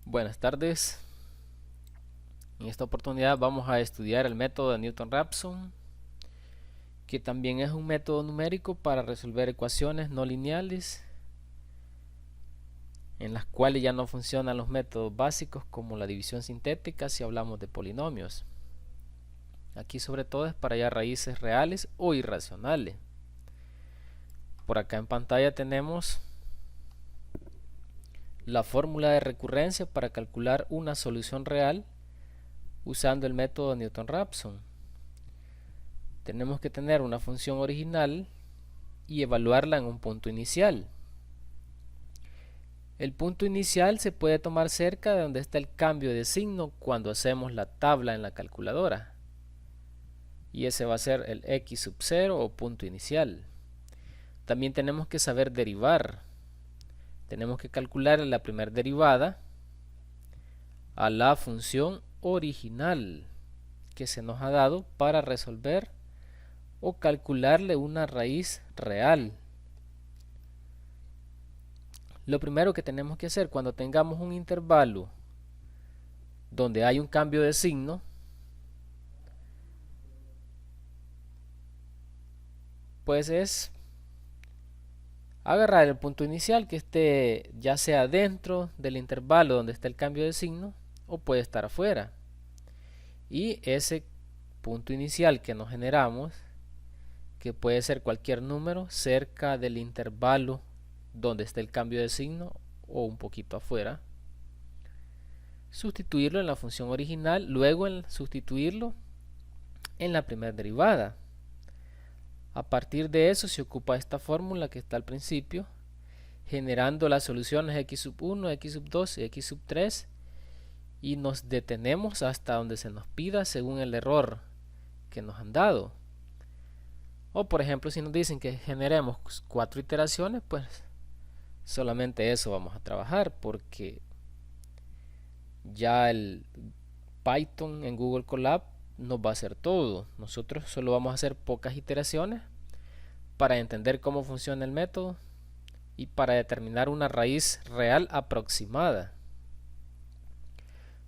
Buenas tardes. En esta oportunidad vamos a estudiar el método de Newton-Raphson, que también es un método numérico para resolver ecuaciones no lineales, en las cuales ya no funcionan los métodos básicos como la división sintética si hablamos de polinomios. Aquí sobre todo es para hallar raíces reales o irracionales. Por acá en pantalla tenemos la fórmula de recurrencia para calcular una solución real usando el método Newton-Raphson. Tenemos que tener una función original y evaluarla en un punto inicial. El punto inicial se puede tomar cerca de donde está el cambio de signo cuando hacemos la tabla en la calculadora. Y ese va a ser el x sub 0 o punto inicial. También tenemos que saber derivar. Tenemos que calcular la primera derivada a la función original que se nos ha dado para resolver o calcularle una raíz real. Lo primero que tenemos que hacer cuando tengamos un intervalo donde hay un cambio de signo, pues es agarrar el punto inicial que esté ya sea dentro del intervalo donde está el cambio de signo o puede estar afuera. Y ese punto inicial que nos generamos, que puede ser cualquier número cerca del intervalo donde está el cambio de signo o un poquito afuera, sustituirlo en la función original, luego sustituirlo en la primera derivada. A partir de eso se ocupa esta fórmula que está al principio, generando las soluciones x sub 1, x sub 2 y x sub 3, y nos detenemos hasta donde se nos pida según el error que nos han dado. O por ejemplo, si nos dicen que generemos 4 iteraciones, pues solamente eso vamos a trabajar, porque ya el Python en Google Colab nos va a hacer todo. Nosotros solo vamos a hacer pocas iteraciones para entender cómo funciona el método y para determinar una raíz real aproximada.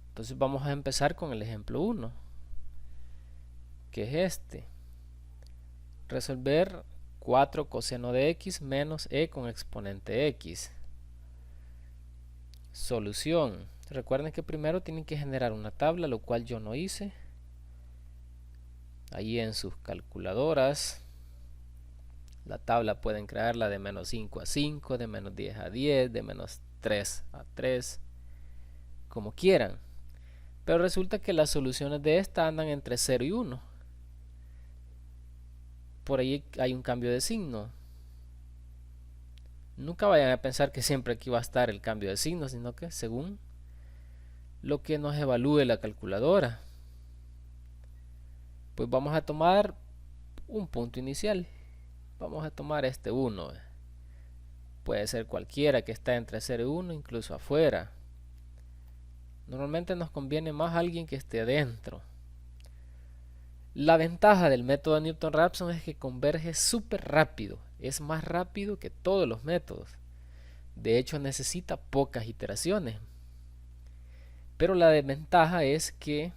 Entonces vamos a empezar con el ejemplo 1, que es este. Resolver 4 coseno de x menos e con exponente x. Solución. Recuerden que primero tienen que generar una tabla, lo cual yo no hice. Ahí en sus calculadoras, la tabla pueden crearla de menos 5 a 5, de menos 10 a 10, de menos 3 a 3, como quieran. Pero resulta que las soluciones de esta andan entre 0 y 1. Por ahí hay un cambio de signo. Nunca vayan a pensar que siempre aquí va a estar el cambio de signo, sino que según lo que nos evalúe la calculadora. Pues vamos a tomar un punto inicial. Vamos a tomar este 1. Puede ser cualquiera que está entre 0 y 1, incluso afuera. Normalmente nos conviene más alguien que esté adentro. La ventaja del método de Newton-Raphson es que converge súper rápido. Es más rápido que todos los métodos. De hecho, necesita pocas iteraciones. Pero la desventaja es que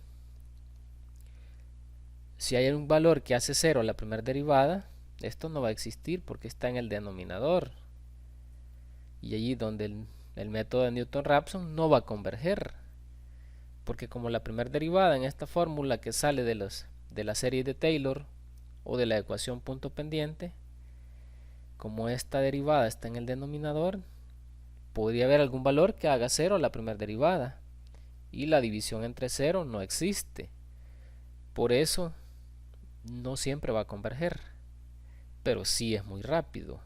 si hay un valor que hace 0 a la primera derivada, esto no va a existir porque está en el denominador. Y allí donde el método de Newton-Raphson no va a converger. Porque como la primera derivada en esta fórmula que sale de la serie de Taylor o de la ecuación punto pendiente, como esta derivada está en el denominador, podría haber algún valor que haga 0 a la primera derivada. Y la división entre 0 no existe. Por eso no siempre va a converger. Pero sí es muy rápido.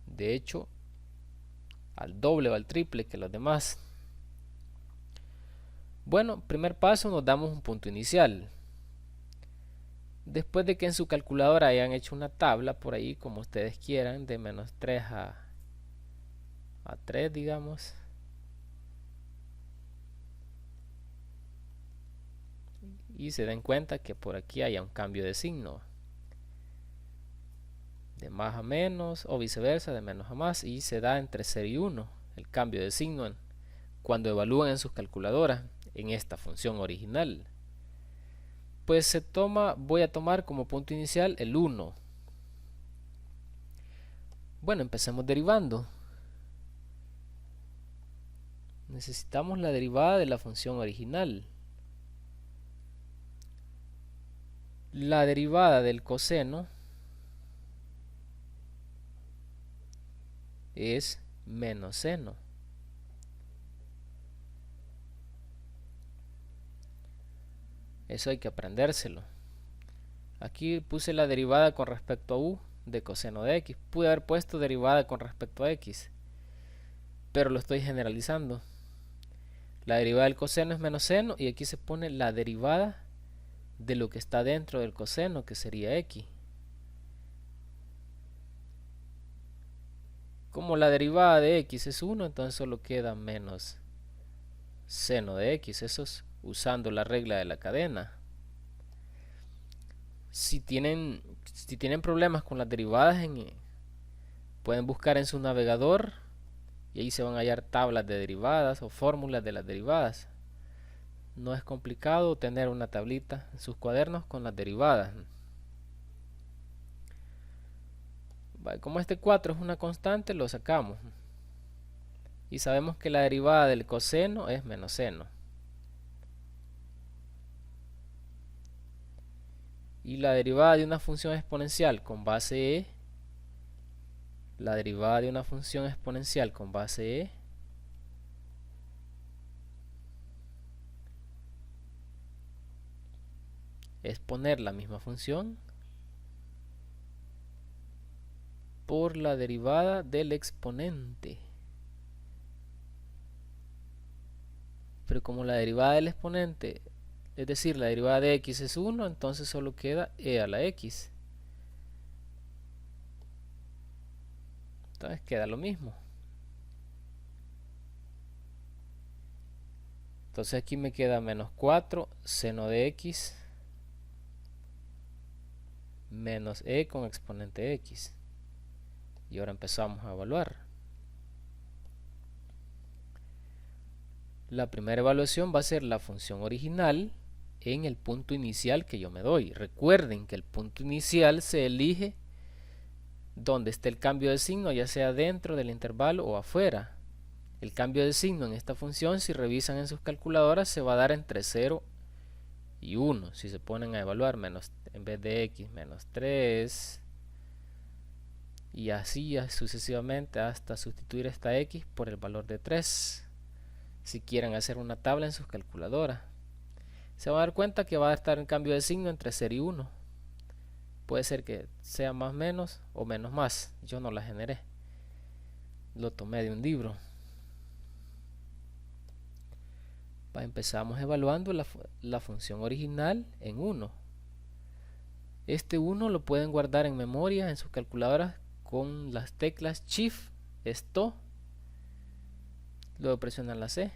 De hecho, al doble o al triple que los demás. Bueno, primer paso, nos damos un punto inicial. Después de que en su calculadora hayan hecho una tabla por ahí, como ustedes quieran, de menos 3 a 3, digamos. Y se den cuenta que por aquí haya un cambio de signo. De más a menos o viceversa, de menos a más, y se da entre 0 y 1. el cambio de signo cuando evalúan en sus calculadoras en esta función original. Pues voy a tomar como punto inicial el 1. Bueno, empecemos derivando. Necesitamos la derivada de la función original. La derivada del coseno es menos seno. Eso hay que aprendérselo. Aquí puse la derivada con respecto a u de coseno de x. Pude haber puesto derivada con respecto a x, pero lo estoy generalizando. La derivada del coseno es menos seno y aquí se pone la derivada de lo que está dentro del coseno, que sería x. Como la derivada de x es 1, entonces solo queda menos seno de x. Eso es usando la regla de la cadena. Si tienen problemas con las derivadas, pueden buscar en su navegador y ahí se van a hallar tablas de derivadas o fórmulas de las derivadas. No es complicado tener una tablita en sus cuadernos con las derivadas. Como este 4 es una constante, lo sacamos. Y sabemos que la derivada del coseno es menos seno. Y la derivada de una función exponencial con base e, la derivada de una función exponencial con base e es poner la misma función por la derivada del exponente. Pero como la derivada del exponente, es decir, la derivada de x es 1, entonces solo queda e a la x. Entonces queda lo mismo. Entonces aquí me queda menos 4 seno de x menos e con exponente x. Y ahora empezamos a evaluar. La primera evaluación va a ser la función original en el punto inicial que yo me doy. Recuerden que el punto inicial se elige donde esté el cambio de signo, ya sea dentro del intervalo o afuera. El cambio de signo en esta función, si revisan en sus calculadoras, se va a dar entre 0 y 1. Si se ponen a evaluar, en vez de x, menos 3. Y así sucesivamente hasta sustituir esta x por el valor de 3. Si quieren hacer una tabla en sus calculadoras, se van a dar cuenta que va a estar en cambio de signo entre 0 y 1. Puede ser que sea más menos o menos más. Yo no la generé, lo tomé de un libro. Empezamos evaluando la función original en 1. Este 1 lo pueden guardar en memoria en sus calculadoras con las teclas Shift, Stop. Luego presionan la C.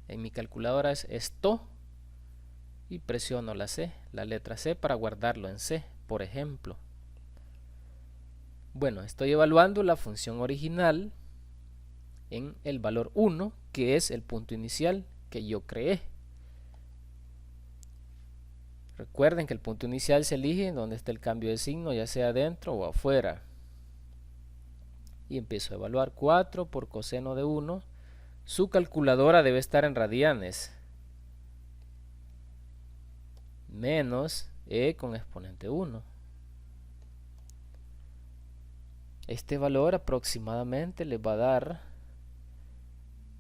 En mi calculadora es Stop y presiono la C, la letra C, para guardarlo en C, por ejemplo. Bueno, estoy evaluando la función original en el valor 1, que es el punto inicial que yo creé. Recuerden que el punto inicial se elige donde está el cambio de signo, ya sea dentro o afuera. Y empiezo a evaluar 4 por coseno de 1. Su calculadora debe estar en radianes. Menos e con exponente 1. Este valor aproximadamente les va a dar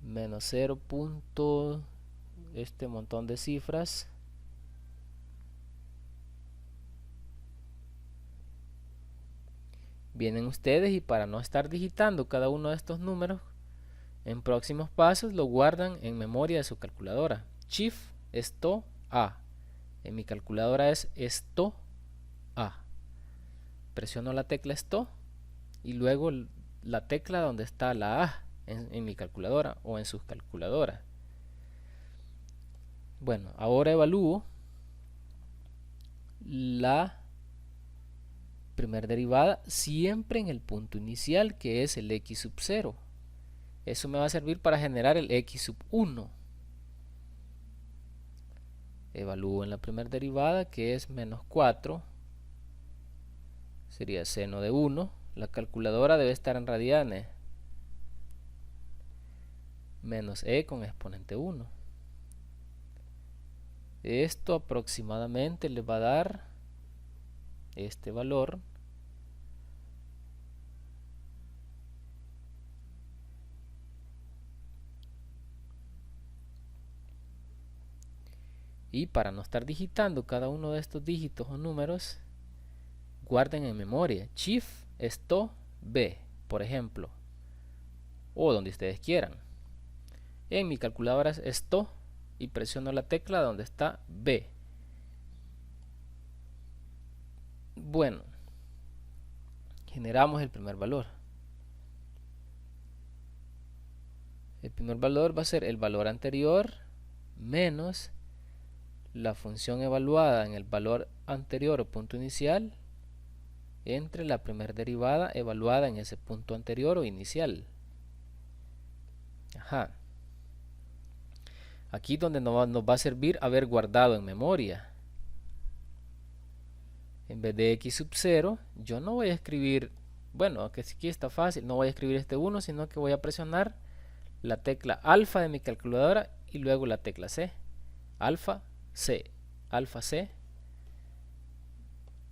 menos 0. Este montón de cifras. Vienen ustedes y para no estar digitando cada uno de estos números, en próximos pasos lo guardan en memoria de su calculadora. Shift, Stop, A. En mi calculadora es Stop, A. Presiono la tecla Stop y luego la tecla donde está la A en mi calculadora o en sus calculadoras. Bueno, ahora evalúo la primera derivada siempre en el punto inicial, que es el x sub 0. Eso me va a servir para generar el x sub 1. Evalúo en la primera derivada, que es menos 4. Sería seno de 1. La calculadora debe estar en radianes. Menos e con exponente 1. Esto aproximadamente le va a dar este valor. Y para no estar digitando cada uno de estos dígitos o números, guarden en memoria Shift esto B, por ejemplo, o donde ustedes quieran. En mi calculadora es esto y presiono la tecla donde está B. Bueno, generamos el primer valor. El primer valor va a ser el valor anterior menos la función evaluada en el valor anterior o punto inicial entre la primera derivada evaluada en ese punto anterior o inicial. Ajá. Aquí donde nos va a servir haber guardado en memoria. En vez de x sub 0, yo no voy a escribir, bueno, que aquí está fácil, no voy a escribir este 1, sino que voy a presionar la tecla alfa de mi calculadora y luego la tecla C. Alfa C, alfa C,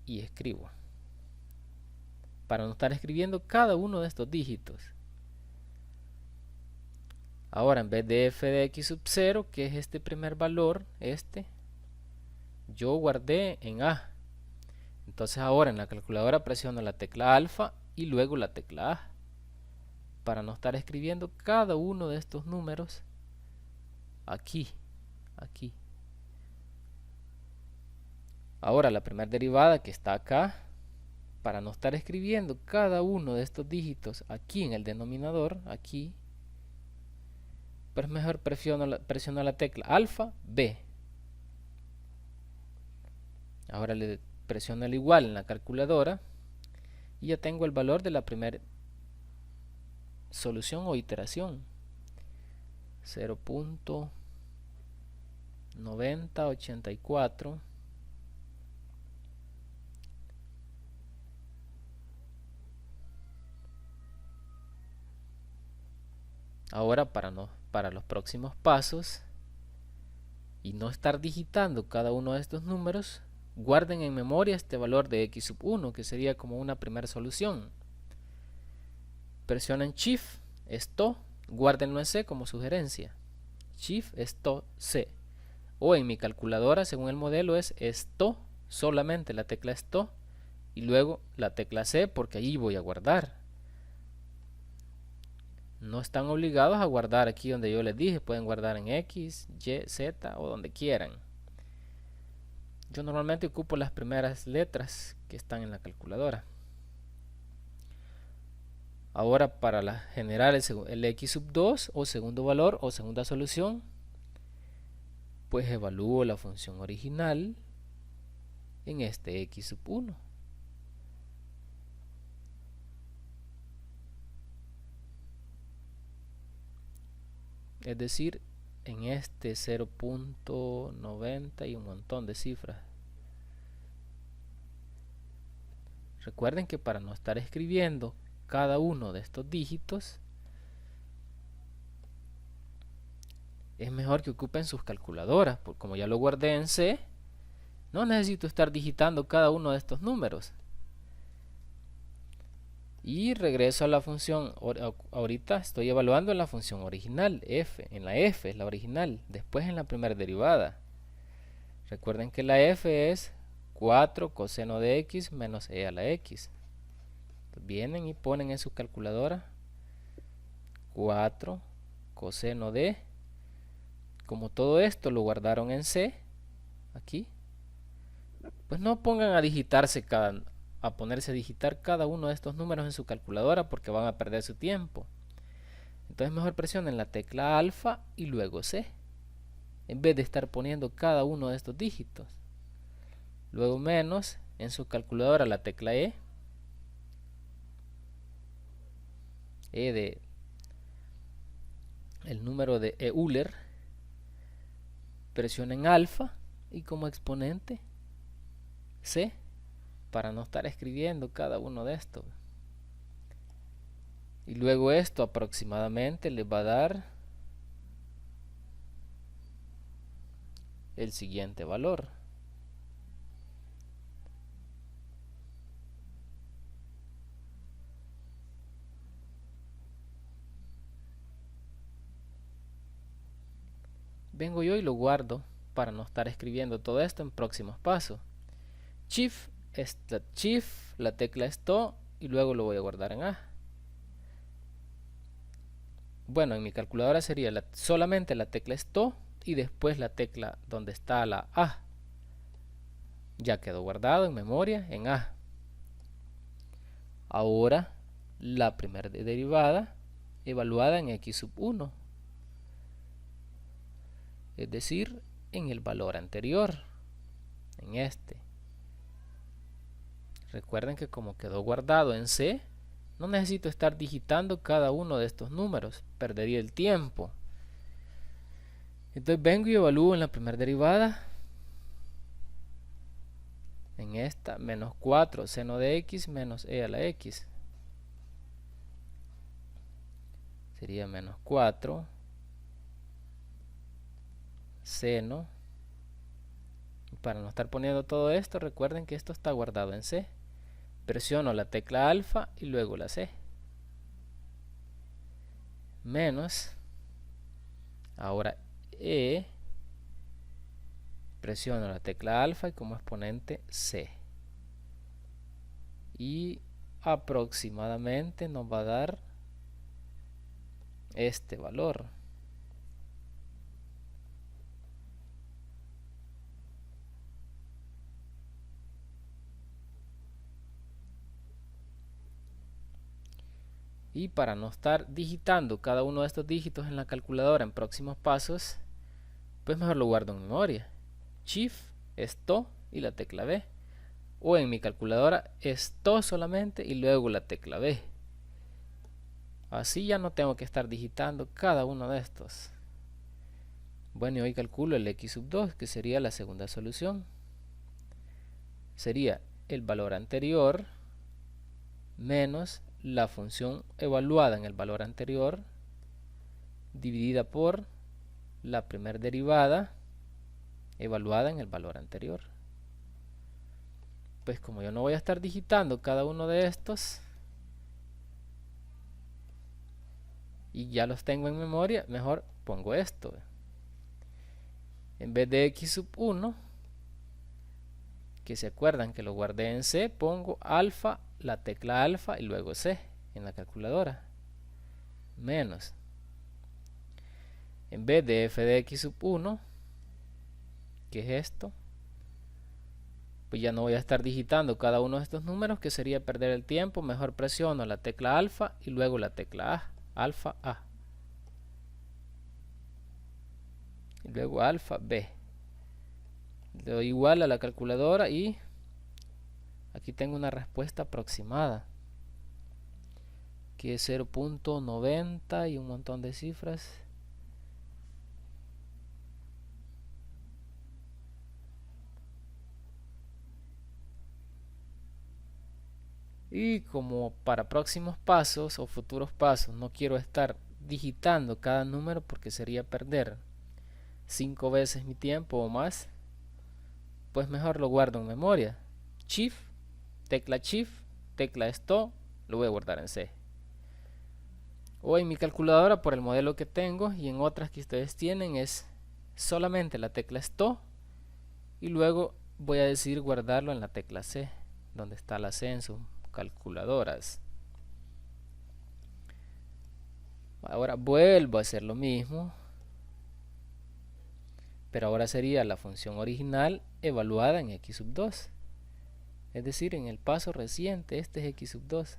y escribo. Para no estar escribiendo cada uno de estos dígitos. Ahora, en vez de f de x sub 0, que es este primer valor, yo guardé en A. Entonces ahora en la calculadora presiono la tecla alfa y luego la tecla A. Para no estar escribiendo cada uno de estos números aquí. Ahora la primera derivada que está acá, para no estar escribiendo cada uno de estos dígitos aquí en el denominador, aquí, pues mejor presiono la tecla alfa B. Ahora le presiono el igual en la calculadora y ya tengo el valor de la primera solución o iteración. 0.9084. Ahora para los próximos pasos y no estar digitando cada uno de estos números, guarden en memoria este valor de x sub 1, que sería como una primera solución. Presionen Shift, esto, guárdenlo en C como sugerencia. Shift, esto, C. O en mi calculadora, según el modelo, es esto, solamente la tecla esto, y luego la tecla C, porque allí voy a guardar. No están obligados a guardar aquí donde yo les dije, pueden guardar en X, Y, Z o donde quieran. Yo normalmente ocupo las primeras letras que están en la calculadora. Ahora para generar el x sub 2 o segundo valor o segunda solución, pues evalúo la función original en este x sub 1. Es decir, en este 0.90 y un montón de cifras. Recuerden que para no estar escribiendo cada uno de estos dígitos, es mejor que ocupen sus calculadoras, porque como ya lo guardé en C, no necesito estar digitando cada uno de estos números. Y regreso a la función, ahorita estoy evaluando la función original, f, en la f es la original, después en la primera derivada. Recuerden que la f es 4 coseno de x menos e a la x. Vienen y ponen en su calculadora 4 coseno de, como todo esto lo guardaron en C, aquí, pues no pongan a ponerse a digitar cada uno de estos números en su calculadora porque van a perder su tiempo. Entonces mejor presionen la tecla alfa y luego C, en vez de estar poniendo cada uno de estos dígitos. Luego menos, en su calculadora la tecla E de el número de Euler, presionen alfa y como exponente C, para no estar escribiendo cada uno de estos. Y luego esto aproximadamente les va a dar el siguiente valor. Vengo yo y lo guardo para no estar escribiendo todo esto en próximos pasos. Shift, la tecla es To y luego lo voy a guardar en A. Bueno, en mi calculadora sería solamente la tecla es To y después la tecla donde está la A. Ya quedó guardado en memoria en A. Ahora la primera derivada evaluada en x sub 1. Es decir, en el valor anterior, en este. Recuerden que como quedó guardado en C, no necesito estar digitando cada uno de estos números, perdería el tiempo. Entonces vengo y evalúo en la primera derivada, en esta, menos 4 seno de x menos e a la x. Sería menos 4 seno. Para no estar poniendo todo esto, recuerden que esto está guardado en C. Presiono la tecla alfa y luego la C. Menos. Ahora E. Presiono la tecla alfa y como exponente C. Y aproximadamente nos va a dar este valor. Y para no estar digitando cada uno de estos dígitos en la calculadora en próximos pasos, pues mejor lo guardo en memoria. Shift es To y la tecla B. O en mi calculadora es To solamente y luego la tecla B. Así ya no tengo que estar digitando cada uno de estos. Bueno, y hoy calculo el x sub 2, que sería la segunda solución. Sería el valor anterior menos la función evaluada en el valor anterior dividida por la primera derivada evaluada en el valor anterior. Pues como yo no voy a estar digitando cada uno de estos y ya los tengo en memoria, mejor pongo esto. En vez de x sub 1, que se acuerdan que lo guardé en C, pongo alfa, la tecla alfa y luego C en la calculadora. Menos. En vez de f de x sub 1, que es esto, pues ya no voy a estar digitando cada uno de estos números, que sería perder el tiempo. Mejor presiono la tecla alfa y luego la tecla A, alfa A. Y luego alfa B. Le doy igual a la calculadora y aquí tengo una respuesta aproximada, que es 0.90 y un montón de cifras. Y como para próximos pasos o futuros pasos no quiero estar digitando cada número porque sería perder 5 veces mi tiempo o más, pues mejor lo guardo en memoria. Shift, tecla Stop, lo voy a guardar en C. O en mi calculadora, por el modelo que tengo y en otras que ustedes tienen, es solamente la tecla Stop y luego voy a decidir guardarlo en la tecla C, donde está la C en sus calculadoras. Ahora vuelvo a hacer lo mismo, pero ahora sería la función original evaluada en x sub 2, es decir, en el paso reciente. Este es x sub 2,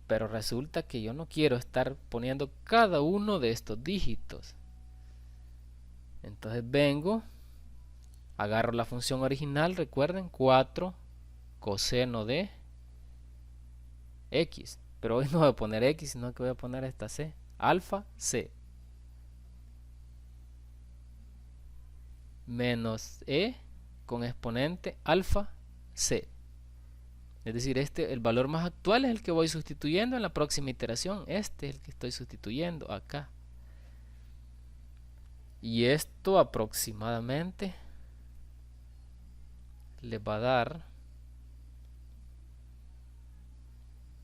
pero resulta que yo no quiero estar poniendo cada uno de estos dígitos. Entonces vengo, agarro la función original, recuerden, 4 coseno de x, Pero hoy no voy a poner X, sino que voy a poner esta C. Alfa C. Menos E con exponente alfa C. Es decir, el valor más actual es el que voy sustituyendo en la próxima iteración. Este es el que estoy sustituyendo acá. Y esto aproximadamente le va a dar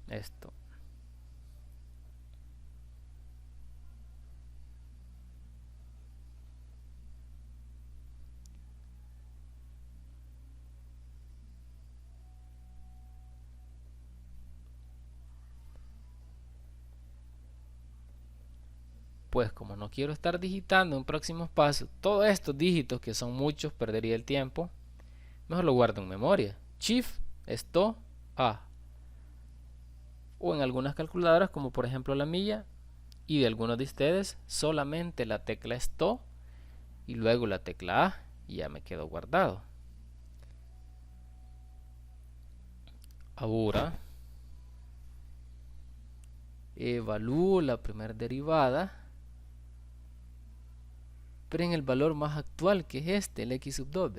esto. Pues como no quiero estar digitando en próximos pasos todos estos dígitos que son muchos, perdería el tiempo, mejor lo guardo en memoria. Shift, esto, A. O en algunas calculadoras como por ejemplo la mía y de algunos de ustedes, solamente la tecla esto y luego la tecla A y ya me quedó guardado. Ahora evalúo la primera derivada, pero en el valor más actual, que es este, el x sub 2.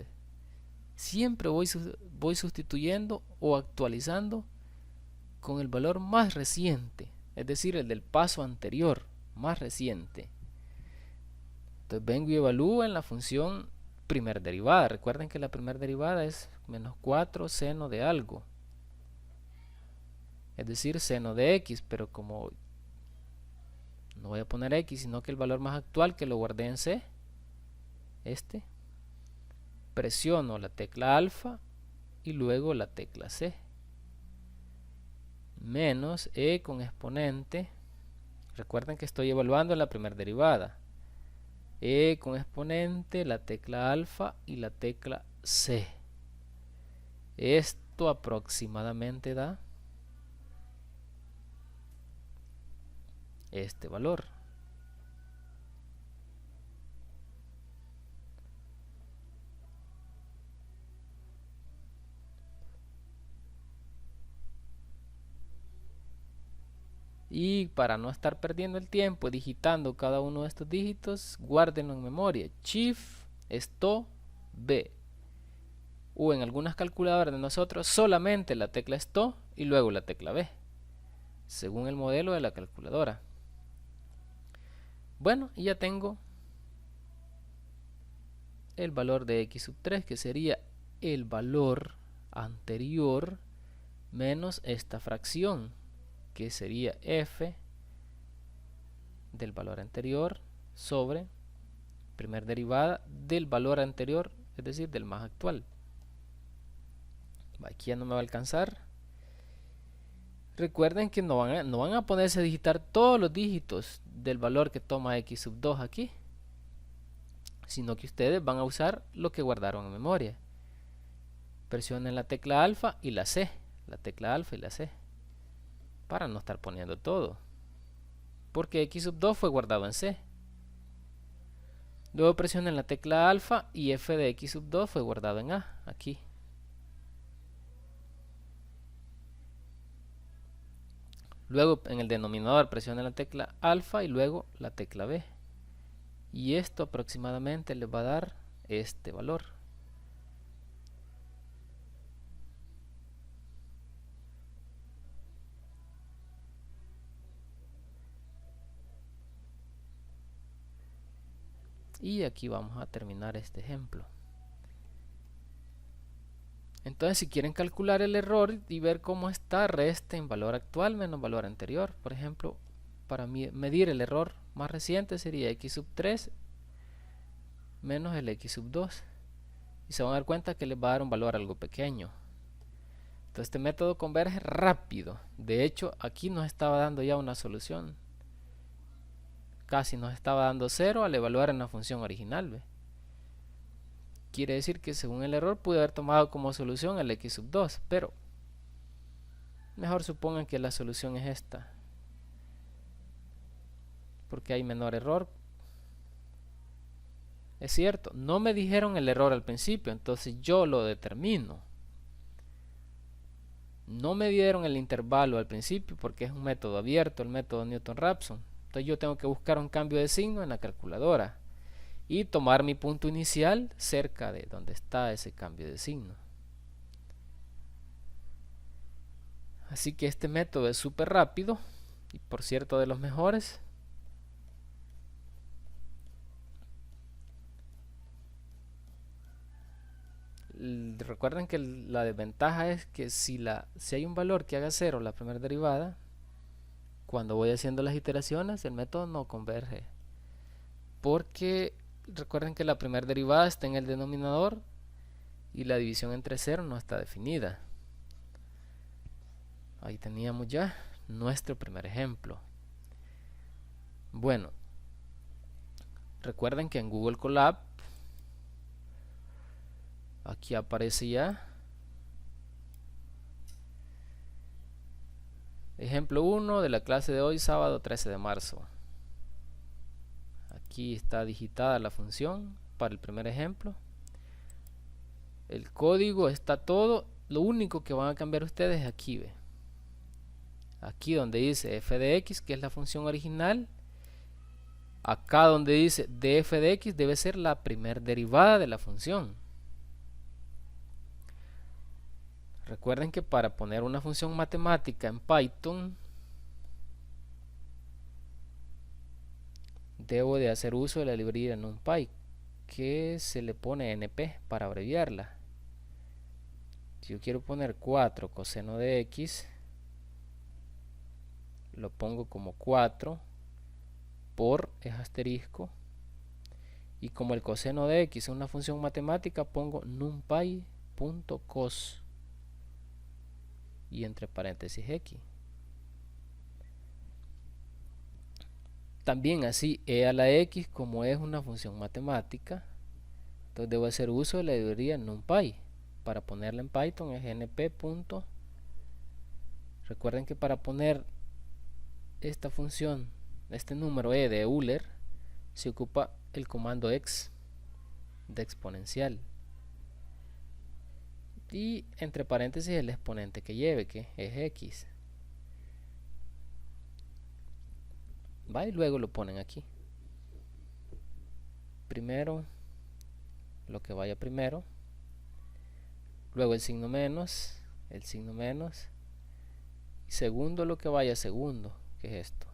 Siempre voy sustituyendo o actualizando con el valor más reciente, es decir, el del paso anterior, más reciente. Entonces vengo y evalúo en la función primer derivada. Recuerden que la primera derivada es menos 4 seno de algo, es decir, seno de x, pero como no voy a poner x, sino que el valor más actual que lo guardé en C, presiono la tecla alfa y luego la tecla C, menos E con exponente. Recuerden que estoy evaluando la primera derivada. E con exponente, la tecla alfa y la tecla C. Esto aproximadamente da este valor. Y para no estar perdiendo el tiempo digitando cada uno de estos dígitos, guárdenlo en memoria. Shift, esto, B. O en algunas calculadoras de nosotros, solamente la tecla esto y luego la tecla B, según el modelo de la calculadora. Bueno, y ya tengo el valor de x sub 3, que sería el valor anterior menos esta fracción, que sería f del valor anterior sobre primer derivada del valor anterior, es decir, del más actual. Aquí ya no me va a alcanzar. Recuerden que no van a ponerse a digitar todos los dígitos del valor que toma x sub 2 aquí, sino que ustedes van a usar lo que guardaron en memoria. Presionen la tecla alfa y la C, la tecla alfa y la C, para no estar poniendo todo, porque x sub 2 fue guardado en C. Luego presionen la tecla alfa y f de x sub 2 fue guardado en A, aquí. Luego en el denominador presionen la tecla alfa y luego la tecla B. Y esto aproximadamente les va a dar este valor. Y aquí vamos a terminar este ejemplo. Entonces, si quieren calcular el error y ver cómo está, resten valor actual menos valor anterior. Por ejemplo, para medir el error más reciente sería x sub 3 menos el x sub 2. Y se van a dar cuenta que les va a dar un valor algo pequeño. Entonces, este método converge rápido. De hecho, aquí nos estaba dando ya una solución. Casi nos estaba dando 0 al evaluar en la función original, ¿ve? Quiere decir que según el error pude haber tomado como solución el x sub 2, pero mejor supongan que la solución es esta, porque hay menor error. Es cierto, no me dijeron el error al principio, entonces yo lo determino. No me dieron el intervalo al principio porque es un método abierto, el método Newton-Raphson. Entonces yo tengo que buscar un cambio de signo en la calculadora y tomar mi punto inicial cerca de donde está ese cambio de signo. Así que este método es súper rápido y, por cierto, de los mejores. Recuerden que la desventaja es que si hay un valor que haga 0 la primera derivada, cuando voy haciendo las iteraciones el método no converge, porque recuerden que la primera derivada está en el denominador y la división entre 0 no está definida. Ahí teníamos ya nuestro primer ejemplo. Bueno, recuerden que en Google Colab aquí aparece ya ejemplo 1 de la clase de hoy, sábado 13 de marzo. Aquí está digitada la función para el primer ejemplo. El código está todo. Lo único que van a cambiar ustedes es aquí, ve. Aquí donde dice f de x, que es la función original. Acá donde dice df de x debe ser la primera derivada de la función. Recuerden que para poner una función matemática en Python debo de hacer uso de la librería NumPy, que se le pone np para abreviarla. Si yo quiero poner 4 coseno de x, lo pongo como 4 por es asterisco, y como el coseno de x es una función matemática, pongo numpy.cos y entre paréntesis x. También así e a la x, como es una función matemática, entonces debo hacer uso de la librería NumPy. Para ponerla en Python es np. Recuerden que para poner esta función, este número e de Euler, se ocupa el comando ex de exponencial y entre paréntesis el exponente que lleve, que es x. Va, y luego lo ponen aquí. Primero lo que vaya primero, luego el signo menos, y segundo lo que vaya segundo, que es esto.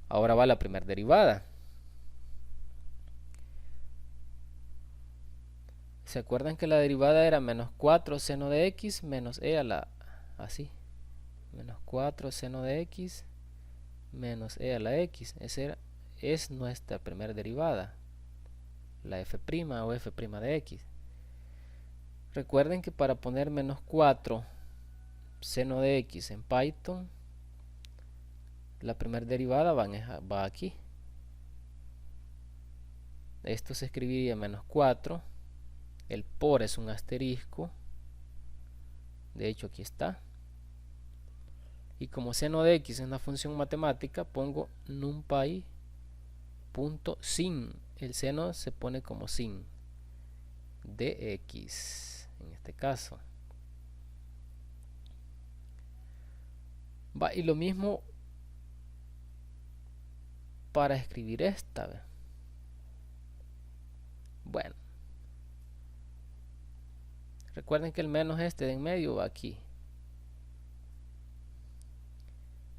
Ahora va la primera derivada. ¿Se acuerdan que la derivada era menos 4 seno de x menos e a la... así. Menos 4 seno de x menos e a la x. Esa es nuestra primera derivada. La f' o f' de x. Recuerden que para poner menos 4 seno de x en Python, la primera derivada va aquí. Esto se escribiría menos 4. El por es un asterisco. De hecho aquí está. Y como seno de x es una función matemática, pongo numpy.sin. El seno se pone como sin de x en este caso. Va, y lo mismo para escribir esta. Bueno, recuerden que el menos este de en medio va aquí.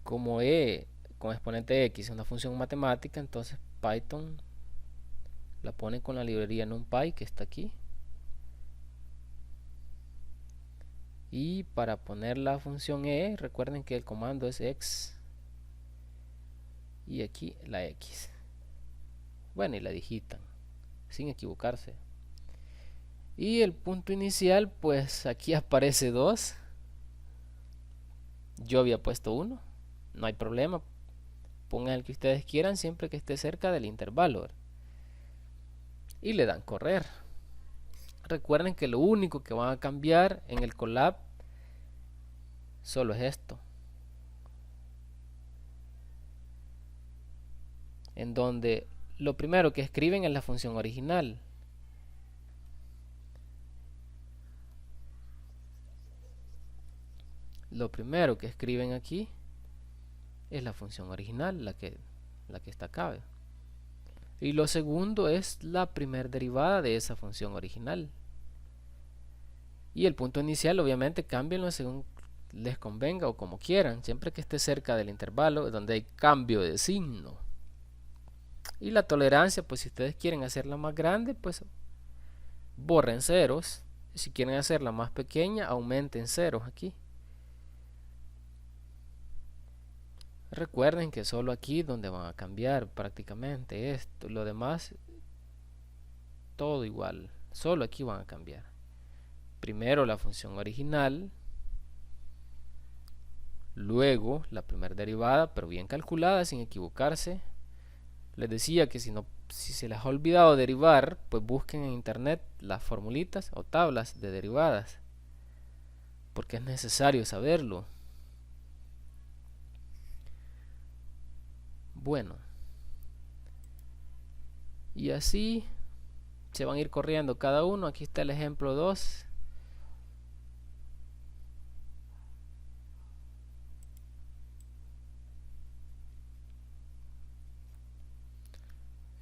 Como e con exponente x es una función matemática, entonces Python la pone con la librería NumPy que está aquí. Y para poner la función e, recuerden que el comando es x y aquí la x. Bueno, y la digitan sin equivocarse. Y el punto inicial, pues aquí aparece 2. Yo había puesto 1. No hay problema. Pongan el que ustedes quieran siempre que esté cerca del intervalo. Y le dan correr. Recuerden que lo único que van a cambiar en el Colab solo es esto. En donde lo primero que escriben es la función original. lo primero que escriben aquí es la función original, la que está acá, ¿ve? Y lo segundo es la primer derivada de esa función original. Y el punto inicial, obviamente, cámbienlo según les convenga o como quieran, siempre que esté cerca del intervalo donde hay cambio de signo. Y la tolerancia, pues si ustedes quieren hacerla más grande, pues borren ceros. Si quieren hacerla más pequeña, aumenten ceros aquí. Recuerden que solo aquí donde van a cambiar prácticamente esto, lo demás todo igual, solo aquí van a cambiar. Primero la función original, luego la primera derivada, pero bien calculada, sin equivocarse. Les decía que si se les ha olvidado derivar, pues busquen en internet las formulitas o tablas de derivadas, porque es necesario saberlo. Bueno, y así se van a ir corriendo cada uno. Aquí está el ejemplo 2.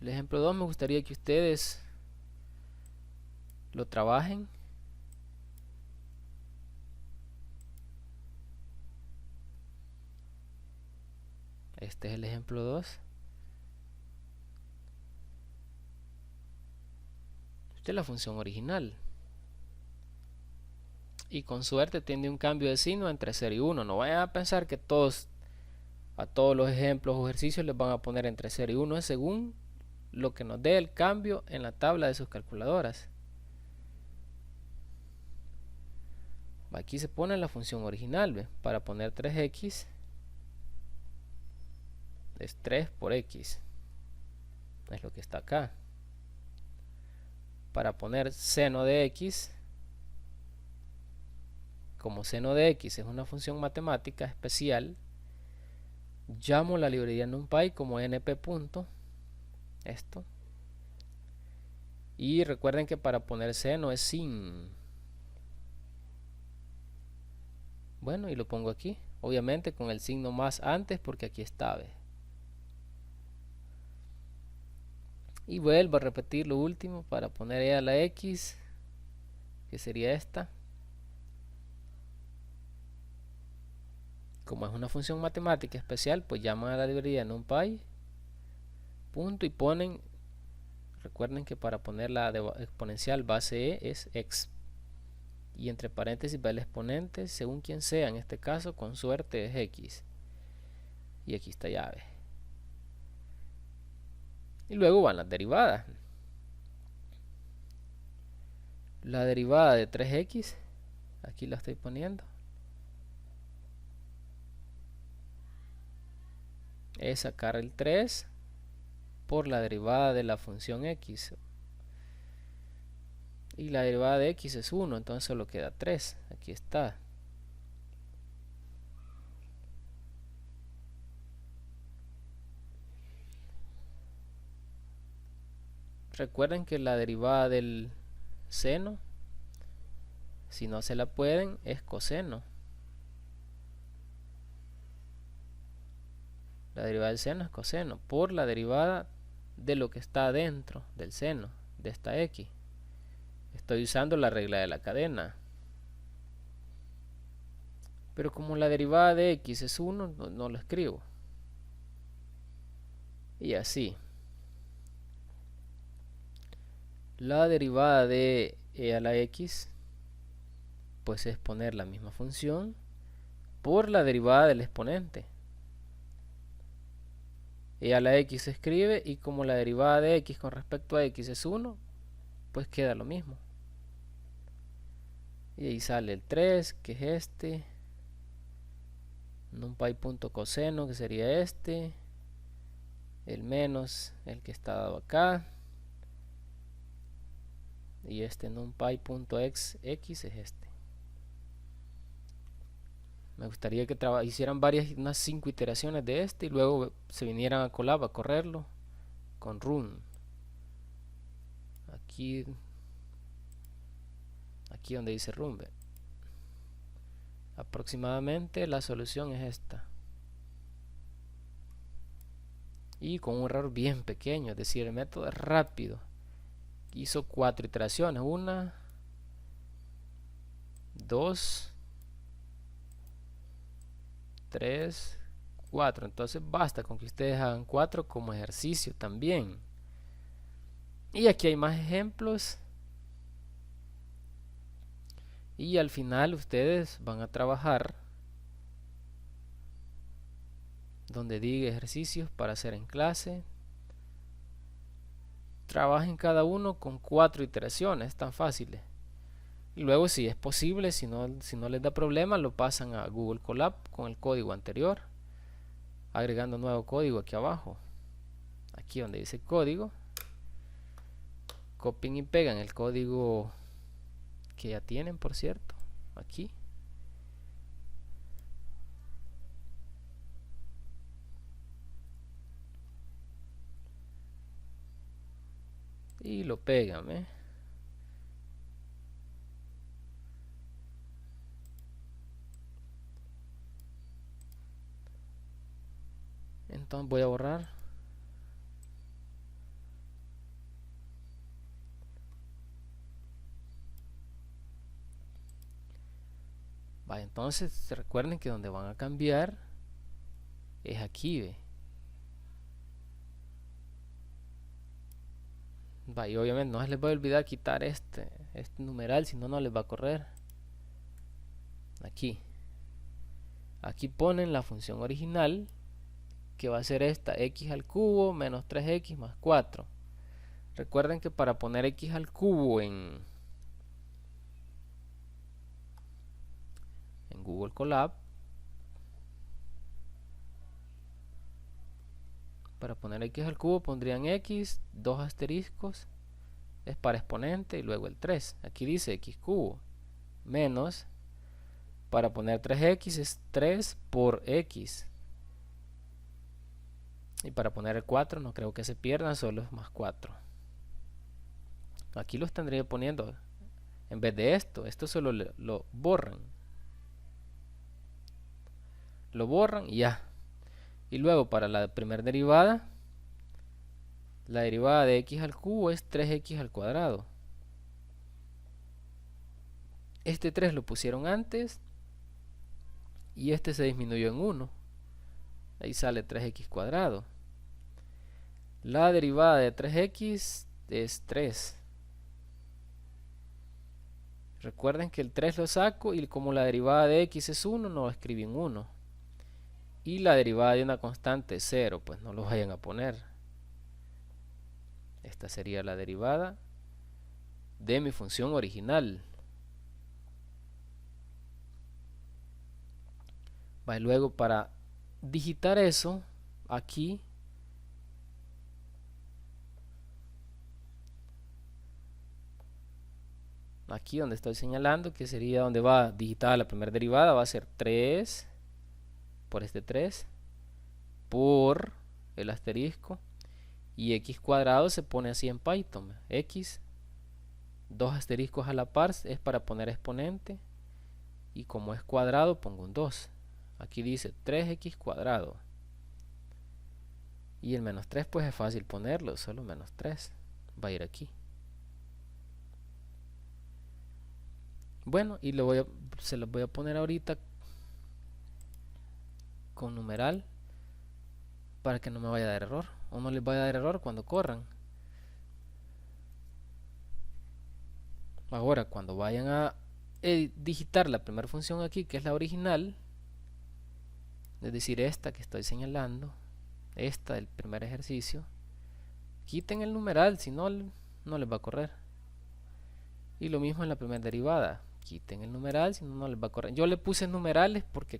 El ejemplo 2 me gustaría que ustedes lo trabajen. Este es el ejemplo 2. Esta es la función original. Y con suerte tiene un cambio de signo entre 0 y 1. No vayan a pensar que a todos los ejemplos o ejercicios les van a poner entre 0 y 1. Es según lo que nos dé el cambio en la tabla de sus calculadoras. Aquí se pone la función original, ¿ve? Para poner 3x es 3 por x. Es lo que está acá. Para poner seno de x, como seno de x es una función matemática especial, llamo la librería NumPy como np punto, esto. Y recuerden que para poner seno es sin. Bueno, y lo pongo aquí, obviamente con el signo más antes porque aquí está, ¿ve? Y vuelvo a repetir lo último para poner a la x, que sería esta. Como es una función matemática especial, pues llaman a la librería NumPy punto y ponen, recuerden que para poner la exponencial base e es x, y entre paréntesis va el exponente según quien sea, en este caso con suerte es x, y aquí está llave. Y luego van las derivadas. La derivada de 3x, aquí la estoy poniendo, es sacar el 3 por la derivada de la función x. Y la derivada de x es 1, entonces solo queda 3. Aquí está. Recuerden que la derivada del seno, si no se la pueden, es coseno. La derivada del seno es coseno por la derivada de lo que está dentro del seno de esta x. Estoy usando la regla de la cadena. Pero como la derivada de x es 1, no lo escribo. Y así. La derivada de e a la x, pues es poner la misma función por la derivada del exponente. E a la x se escribe y como la derivada de x con respecto a x es 1, pues queda lo mismo. Y ahí sale el 3, que es este. NumPy.coseno, que sería este. El menos, el que está dado acá. Y este NumPy.xx es este. Me gustaría que hicieran unas 5 iteraciones de este y luego se vinieran a Colab a correrlo con run. Aquí donde dice run, Aproximadamente la solución es esta. Y con un error bien pequeño, es decir, el método es rápido. Hizo 4 iteraciones, 1, 2, 3, 4. Entonces basta con que ustedes hagan 4 como ejercicio también. Y aquí hay más ejemplos. Y al final ustedes van a trabajar donde diga ejercicios para hacer en clase. Trabajen cada uno con 4 iteraciones, tan fáciles. Y luego, si es posible, si no les da problema, lo pasan a Google Colab con el código anterior, agregando nuevo código aquí abajo. Aquí donde dice código, copian y pegan el código que ya tienen, por cierto, aquí. Y lo pegan, ¿eh? Entonces voy a borrar. Vaya, entonces recuerden que donde van a cambiar es aquí, ¿ve? Vaya, y obviamente no se les va a olvidar quitar este numeral, si no, no les va a correr. Aquí ponen la función original, que va a ser esta, x al cubo menos 3x más 4. Recuerden que para poner x al cubo en Google Colab, para poner x al cubo pondrían x, 2 asteriscos, es para exponente y luego el 3. Aquí dice x cubo menos, para poner 3x es 3 por x. Y para poner el 4 no creo que se pierdan, solo es más 4. Aquí los tendría poniendo, en vez de esto solo lo borran. Lo borran y ya. Y luego para la primera derivada, la derivada de x al cubo es 3x al cuadrado. Este 3 lo pusieron antes y este se disminuyó en 1. Ahí sale 3x cuadrado. La derivada de 3x es 3. Recuerden que el 3 lo saco y como la derivada de x es 1, no lo escribí en 1. Y la derivada de una constante es 0, pues no lo vayan a poner. Esta sería la derivada de mi función original. Y luego para digitar eso, aquí donde estoy señalando, que sería donde va digitada la primera derivada, va a ser 3 por este 3 por el asterisco, y x cuadrado se pone así en Python, x, 2 asteriscos a la par es para poner exponente, y como es cuadrado pongo un 2. Aquí dice 3x cuadrado, y el menos 3 pues es fácil ponerlo, solo menos 3 va a ir aquí. Bueno, y se los voy a poner ahorita con numeral para que no me vaya a dar error, o no les vaya a dar error cuando corran. Ahora, cuando vayan a digitar la primera función aquí, que es la original, es decir, esta que estoy señalando, esta del primer ejercicio, quiten el numeral, si no, no les va a correr. Y lo mismo en la primera derivada, quiten el numeral, si no, no les va a correr. Yo le puse numerales porque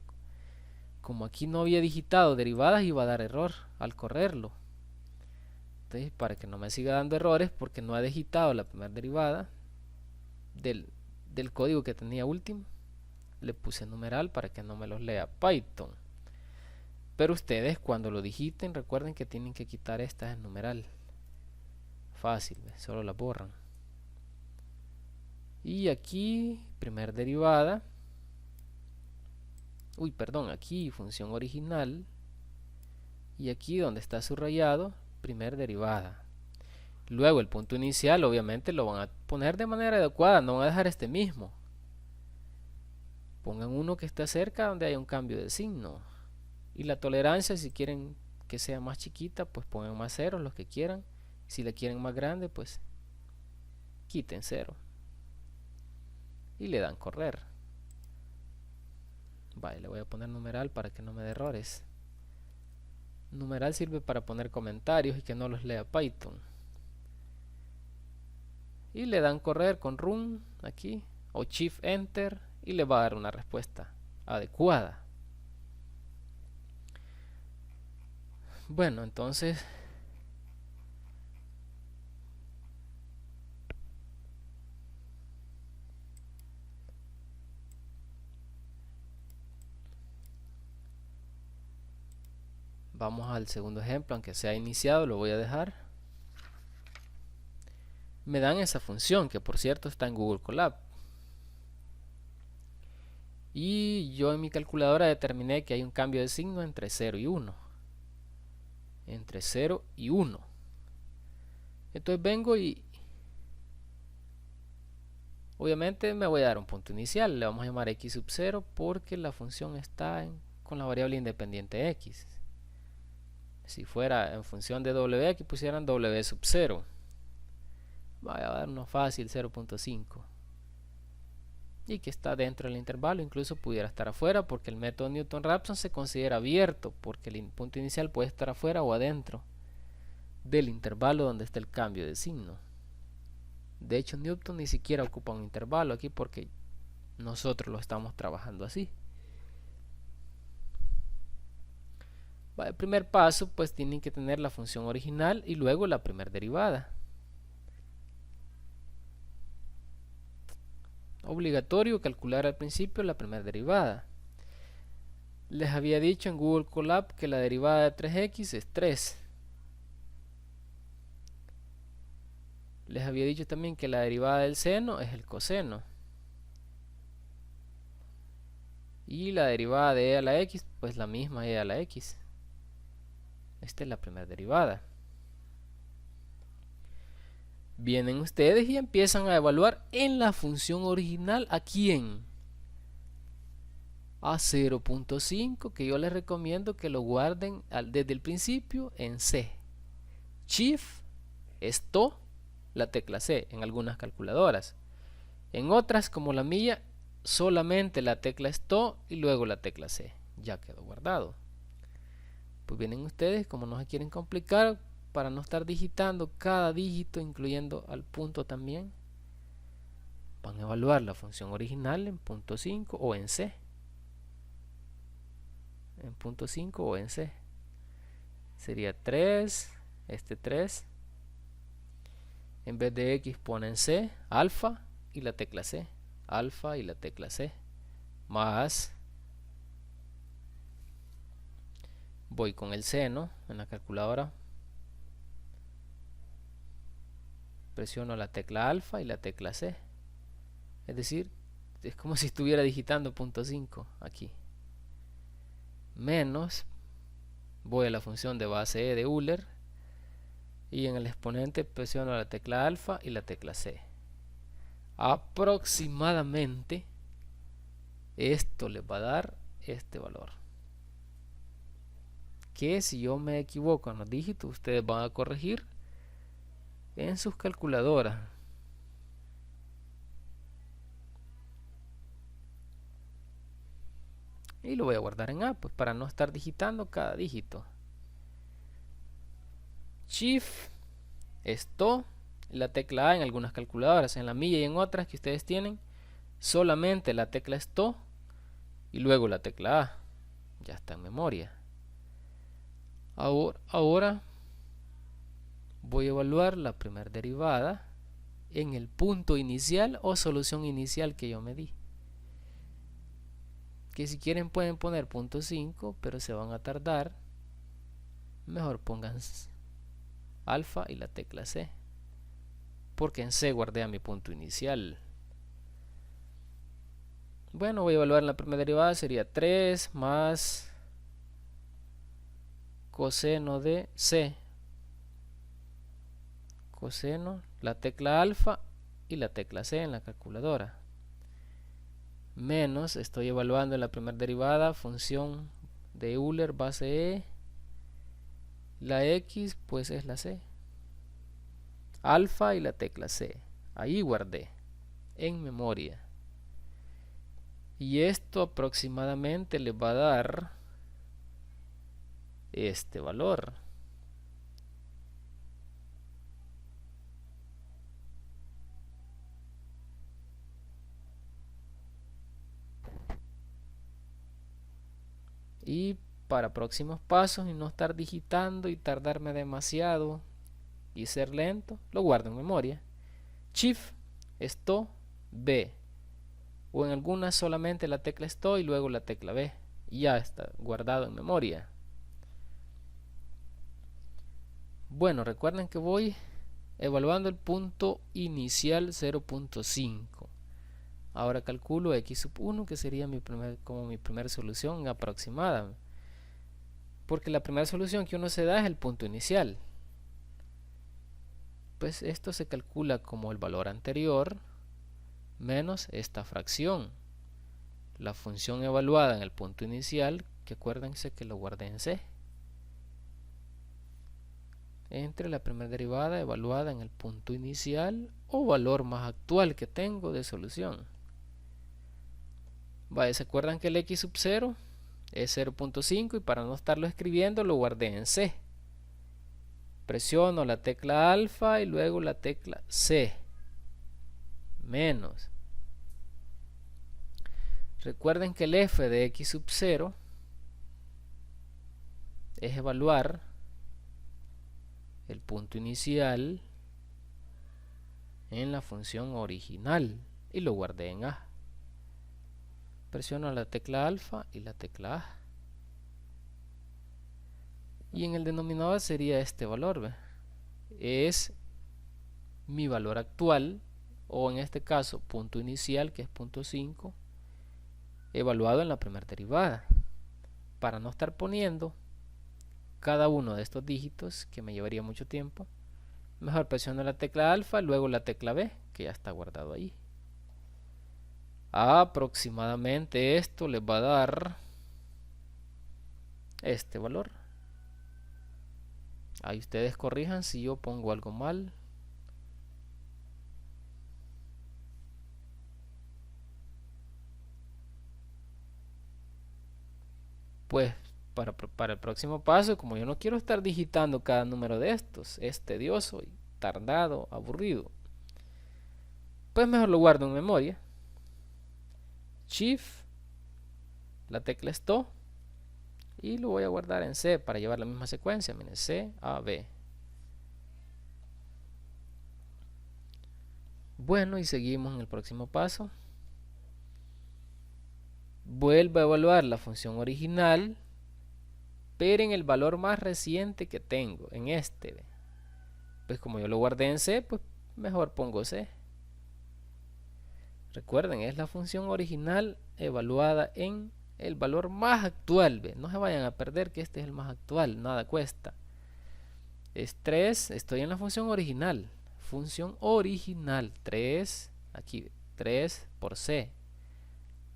como aquí no había digitado derivadas, iba a dar error al correrlo. Entonces, para que no me siga dando errores, porque no ha digitado la primera derivada del código que tenía último, le puse numeral para que no me los lea Python. Pero ustedes cuando lo digiten, recuerden que tienen que quitar esta en numeral. Fácil, solo la borran. Y aquí, primera derivada, Uy, perdón, aquí función original. Y aquí donde está subrayado, primer derivada. Luego el punto inicial obviamente lo van a poner de manera adecuada, no van a dejar este mismo. Pongan uno que esté cerca donde haya un cambio de signo. Y la tolerancia, si quieren que sea más chiquita, pues pongan más ceros, los que quieran. Si la quieren más grande, pues quiten cero. Y le dan correr. Vale, le voy a poner numeral para que no me dé errores. Numeral sirve para poner comentarios y que no los lea Python. Y le dan correr con run aquí o shift enter y le va a dar una respuesta adecuada. Bueno, entonces vamos al segundo ejemplo, aunque sea iniciado, lo voy a dejar. Me dan esa función, que por cierto está en Google Colab. Y yo en mi calculadora determiné que hay un cambio de signo entre 0 y 1. Entre 0 y 1. Entonces vengo y obviamente me voy a dar un punto inicial. Le vamos a llamar x sub 0 porque la función está con la variable independiente x. Si fuera en función de w, aquí pusieran w sub 0. Voy a dar uno fácil, 0.5. Y que está dentro del intervalo, incluso pudiera estar afuera porque el método Newton-Raphson se considera abierto porque el punto inicial puede estar afuera o adentro del intervalo donde está el cambio de signo. De hecho, Newton ni siquiera ocupa un intervalo aquí porque nosotros lo estamos trabajando así. El primer paso pues tienen que tener la función original y luego la primera derivada. Obligatorio calcular al principio la primera derivada. Les había dicho en Google Colab que la derivada de 3x es 3. Les había dicho también que la derivada del seno es el coseno. Y la derivada de e a la x, pues la misma e a la x. Esta es la primera derivada. Vienen ustedes y empiezan a evaluar en la función original a quién. A 0.5, que yo les recomiendo que lo guarden desde el principio en C. Shift, esto, la tecla C en algunas calculadoras. En otras, como la mía, solamente la tecla esto y luego la tecla C. Ya quedó guardado. Pues vienen ustedes, como no se quieren complicar, para no estar digitando cada dígito, incluyendo al punto también, van a evaluar la función original en punto 5 o en C. En punto 5 o en C. Sería 3, este 3. En vez de X ponen C, alfa y la tecla C. Alfa y la tecla C. Más. Voy con el seno en la calculadora. Presiono la tecla alfa y la tecla C. Es decir, es como si estuviera digitando punto 5 aquí. Menos, voy a la función de base E de Euler y en el exponente presiono la tecla alfa y la tecla C. Aproximadamente esto les va a dar este valor. Que si yo me equivoco en los dígitos, ustedes van a corregir en sus calculadoras. Y lo voy a guardar en A, pues para no estar digitando cada dígito. Shift, esto, la tecla A en algunas calculadoras, en la mía y en otras que ustedes tienen, solamente la tecla esto y luego la tecla A. Ya está en memoria. Ahora voy a evaluar la primera derivada en el punto inicial o solución inicial que yo me di. Que si quieren pueden poner punto 5, pero se van a tardar. Mejor pongan alfa y la tecla C, porque en C guardé a mi punto inicial. Bueno, voy a evaluar la primera derivada, sería 3 más coseno de c, coseno, la tecla alfa y la tecla c en la calculadora, menos, estoy evaluando en la primera derivada, función de Euler base e, la x pues es la c, alfa y la tecla c, ahí guardé, en memoria. Y esto aproximadamente le va a dar este valor. Y para próximos pasos y no estar digitando y tardarme demasiado y ser lento, lo guardo en memoria. Shift, esto, B. O en algunas solamente la tecla esto y luego la tecla B. Y ya está guardado en memoria. Bueno, recuerden que voy evaluando el punto inicial 0.5. Ahora calculo x sub 1, que sería como mi primera solución aproximada. Porque la primera solución que uno se da es el punto inicial. Pues esto se calcula como el valor anterior menos esta fracción. La función evaluada en el punto inicial, que acuérdense que lo guardé en C, entre la primera derivada evaluada en el punto inicial o valor más actual que tengo de solución. Vaya, ¿se acuerdan que el x sub 0 es 0.5 y para no estarlo escribiendo lo guardé en C? Presiono la tecla alfa y luego la tecla C, menos. Recuerden que el f de x sub 0 es evaluar el punto inicial en la función original y lo guardé en A. Presiono la tecla alfa y la tecla A. Y en el denominador sería este valor, ¿ve? Es mi valor actual, o en este caso punto inicial, que es punto 5, evaluado en la primera derivada. Para no estar poniendo cada uno de estos dígitos, que me llevaría mucho tiempo, mejor presiono la tecla alfa, luego la tecla B, que ya está guardado ahí. Aproximadamente esto les va a dar este valor. Ahí ustedes corrijan si yo pongo algo mal. Pues para el próximo paso, como yo no quiero estar digitando cada número de estos, es tedioso y tardado, aburrido, pues mejor lo guardo en memoria. Shift, la tecla esto, y lo voy a guardar en C para llevar la misma secuencia. Miren, C, A, B. Bueno, y seguimos en el próximo paso. Vuelvo a evaluar la función original, pero en el valor más reciente que tengo, en este. Pues como yo lo guardé en C, pues mejor pongo C. Recuerden, es la función original evaluada en el valor más actual. ¿Ve? No se vayan a perder que este es el más actual, nada cuesta. Es 3, estoy en la función original. Función original, 3, aquí 3 por C,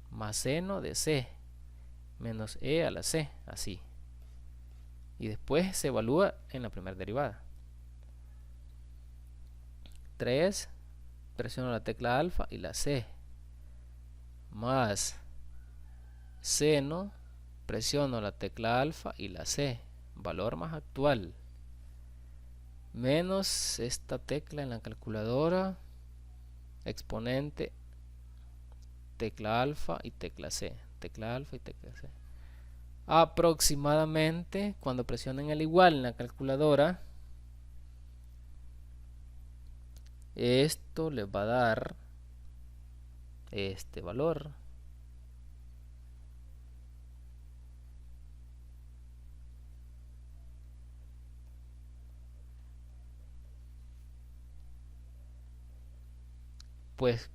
más seno de C, menos E a la C, así. Y después se evalúa en la primera derivada. 3, presiono la tecla alfa y la C, más seno, presiono la tecla alfa y la C, valor más actual, menos esta tecla en la calculadora, exponente, tecla alfa y tecla C, tecla alfa y tecla C. Aproximadamente, cuando presionen el igual en la calculadora, esto les va a dar este valor. Pues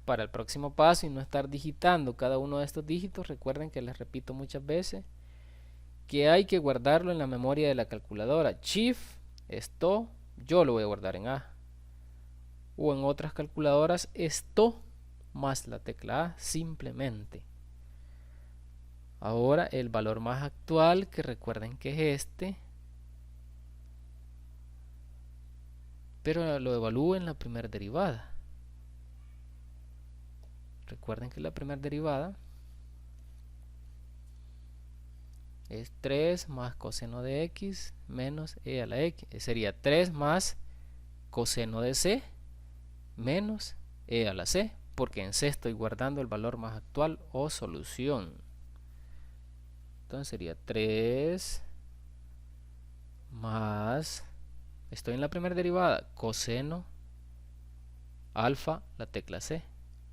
para el próximo paso y no estar digitando cada uno de estos dígitos, recuerden que les repito muchas veces que hay que guardarlo en la memoria de la calculadora. Shift, esto, yo lo voy a guardar en A. O en otras calculadoras, esto más la tecla A simplemente. Ahora el valor más actual, que recuerden que es este, pero lo evalúo en la primera derivada. Recuerden que la primera derivada es 3 más coseno de x menos e a la x. Sería 3 más coseno de c menos e a la c, porque en c estoy guardando el valor más actual o solución. Entonces sería 3 más, estoy en la primera derivada, coseno alfa, la tecla c,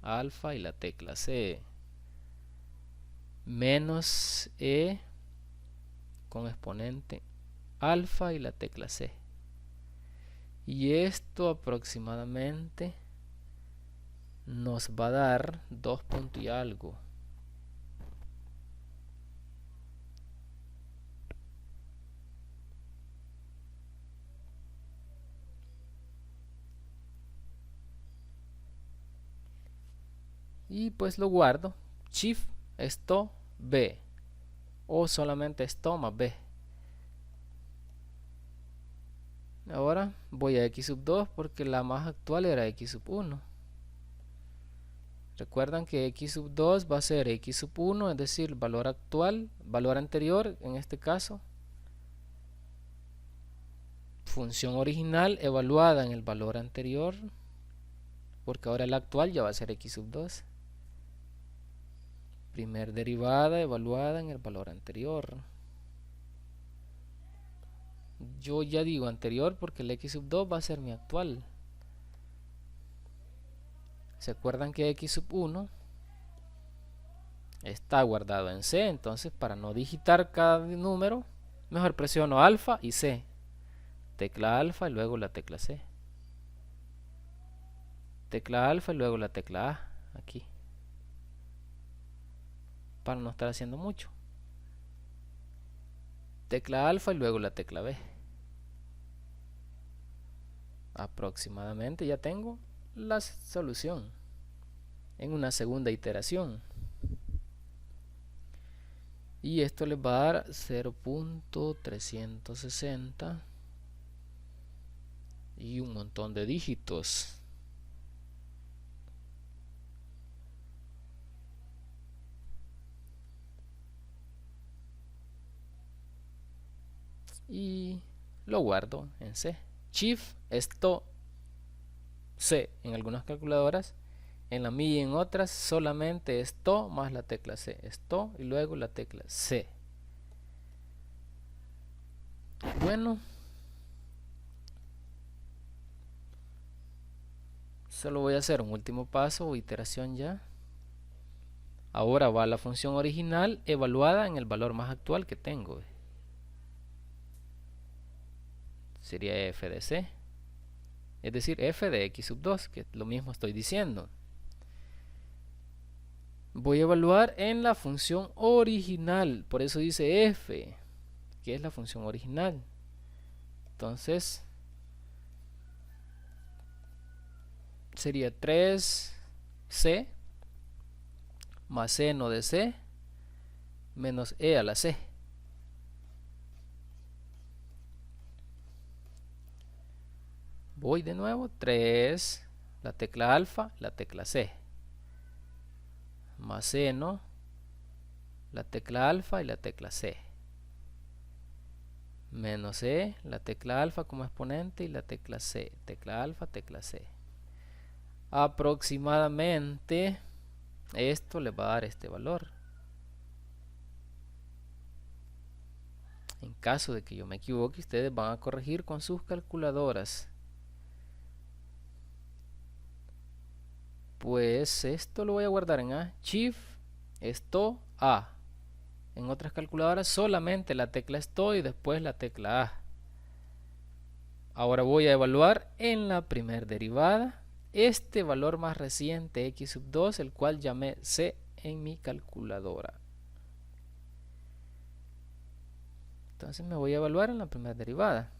alfa y la tecla c, menos e con exponente alfa y la tecla c. Y esto aproximadamente nos va a dar 2 puntos y algo. Y pues lo guardo. Shift, esto, B. O solamente esto más B. Ahora voy a x sub 2 porque la más actual era x sub 1. Recuerdan que x sub 2 va a ser x sub 1, es decir, valor actual, valor anterior en este caso. Función original evaluada en el valor anterior, porque ahora el actual ya va a ser x sub 2. Primer derivada evaluada en el valor anterior. Yo ya digo anterior porque el x sub 2 va a ser mi actual. ¿Se acuerdan que x sub 1 está guardado en C? Entonces, para no digitar cada número, mejor presiono alfa y C. Tecla alfa y luego la tecla C. Tecla alfa y luego la tecla A. Aquí. Para no estar haciendo mucho. Tecla alfa y luego la tecla B. Aproximadamente ya tengo la solución en una segunda iteración. Y esto les va a dar 0.360 y un montón de dígitos. Y lo guardo en C. Shift, esto, C en algunas calculadoras, en la mía y en otras solamente esto más la tecla C, esto y luego la tecla C. Bueno, solo voy a hacer un último paso o iteración ya. Ahora va la función original evaluada en el valor más actual que tengo. Sería f de c, es decir, f de x sub 2, que lo mismo estoy diciendo. Voy a evaluar en la función original, por eso dice f, que es la función original. Entonces sería 3c más seno de c menos e a la c. Voy de nuevo, 3, la tecla alfa, la tecla C, más seno, la tecla alfa y la tecla C, menos E, la tecla alfa como exponente y la tecla C, tecla alfa, tecla C. Aproximadamente esto le va a dar este valor. En caso de que yo me equivoque, ustedes van a corregir con sus calculadoras. Pues esto lo voy a guardar en A. Shift, esto, A. En otras calculadoras solamente la tecla esto y después la tecla A. Ahora voy a evaluar en la primera derivada este valor más reciente x sub 2, el cual llamé c en mi calculadora. Entonces me voy a evaluar en la primera derivada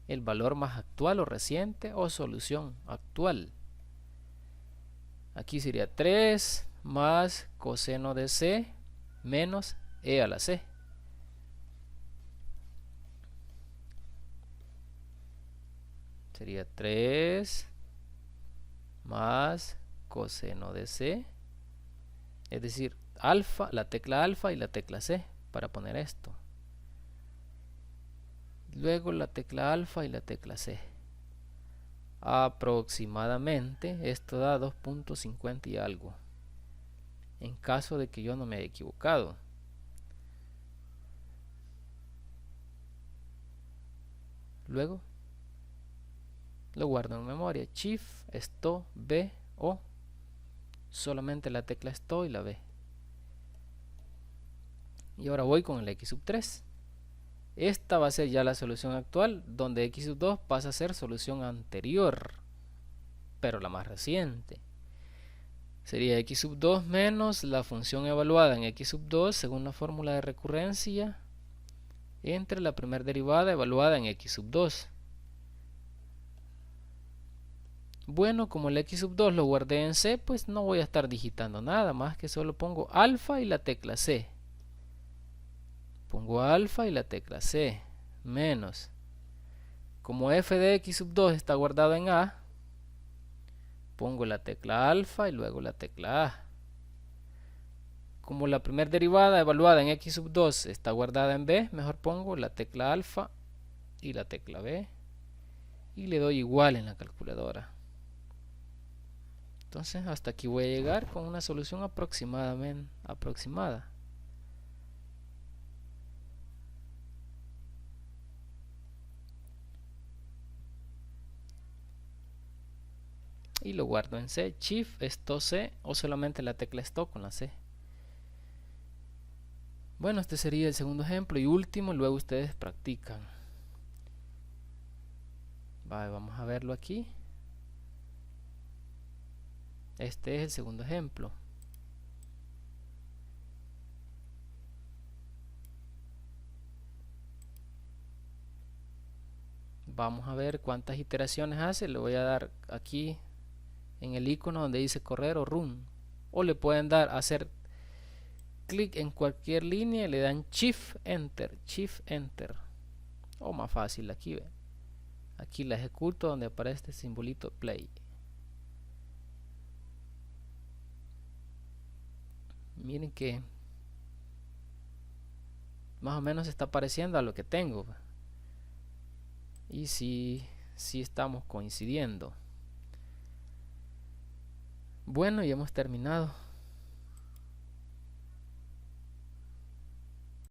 el valor más actual o reciente o solución actual. Aquí sería 3 más coseno de c menos e a la c. Sería 3 más coseno de c, es decir, alfa, la tecla alfa y la tecla c para poner esto. Luego la tecla alfa y la tecla c. Aproximadamente esto da 2.50 y algo, en caso de que yo no me haya equivocado. Luego lo guardo en memoria. Shift, esto, B, O. Solamente la tecla esto y la B. Y ahora voy con el x sub 3. Esta va a ser ya la solución actual, donde x sub 2 pasa a ser solución anterior, pero la más reciente. Sería x sub 2 menos la función evaluada en x sub 2 según la fórmula de recurrencia entre la primera derivada evaluada en x sub 2. Bueno, como el x sub 2 lo guardé en C, pues no voy a estar digitando nada más, que solo pongo alfa y la tecla C. Pongo alfa y la tecla C menos, como f de x sub 2 está guardado en A, pongo la tecla alfa y luego la tecla A. Como la primera derivada evaluada en x sub 2 está guardada en B, mejor pongo la tecla alfa y la tecla B y le doy igual en la calculadora. Entonces hasta aquí voy a llegar con una solución aproximada. Y lo guardo en C. Shift, esto C, o solamente la tecla esto con la C. Bueno, este sería el segundo ejemplo y último, luego ustedes practican. Vamos a verlo aquí. Este es el segundo ejemplo. Vamos a ver cuántas iteraciones hace. Le voy a dar aquí en el icono donde dice correr o run. O le pueden dar hacer clic en cualquier línea y le dan Shift Enter. O más fácil, aquí ve. Aquí la ejecuto donde aparece este simbolito play. Miren que más o menos está pareciendo a lo que tengo. Y sí estamos coincidiendo. Bueno, y hemos terminado.